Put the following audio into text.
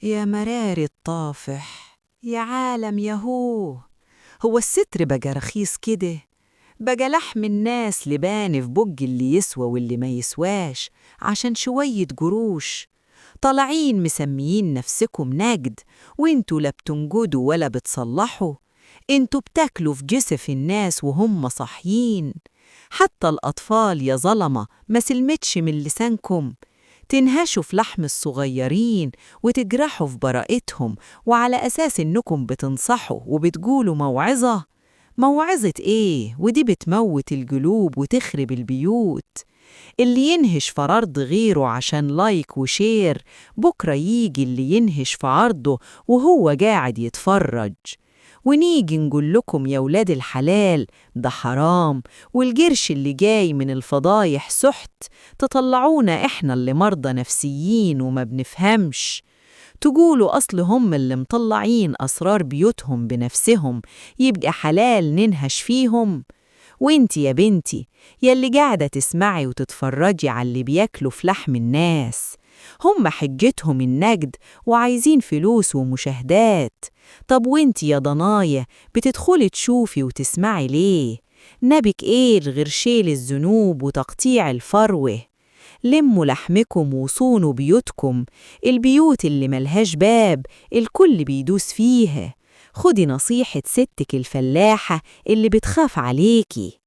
يا مراري الطافح، يا عالم يهو. هو الستر بقى رخيص كده؟ بقى لحم الناس لبان في بق اللي يسوى واللي ما يسواش عشان شوية قروش. طالعين مسميين نفسكم نجد، وانتوا لا بتنجدوا ولا بتصلحوا. انتوا بتاكلوا في جسف الناس وهم صاحيين. حتى الأطفال يا ظلمة ما سلمتش من لسانكم. تنهشوا في لحم الصغيرين وتجرحوا في براءتهم، وعلى أساس إنكم بتنصحوا وبتقولوا موعظة. موعظة إيه؟ ودي بتموت القلوب وتخرب البيوت. اللي ينهش في عرض غيره عشان لايك وشير، بكرة يجي اللي ينهش في عرضه وهو قاعد يتفرج. ونيجي نقول لكم يا ولاد الحلال ده حرام، والجرش اللي جاي من الفضايح سحت، تطلعونا إحنا اللي مرضى نفسيين وما بنفهمش. تقولوا أصل هم اللي مطلعين أسرار بيوتهم بنفسهم، يبقى حلال ننهش فيهم. وانتي يا بنتي يلي قاعدة تسمعي وتتفرجي على اللي بياكلوا في لحم الناس، هم حجتهم النجد وعايزين فلوس ومشاهدات. طب وانتي يا ضنايا بتدخلي تشوفي وتسمعي ليه؟ نبك ايه غير شيل الذنوب وتقطيع الفروة؟ لموا لحمكم وصونوا بيوتكم، البيوت اللي ملهاش باب الكل بيدوس فيها. خدي نصيحة ستك الفلاحة اللي بتخاف عليكي.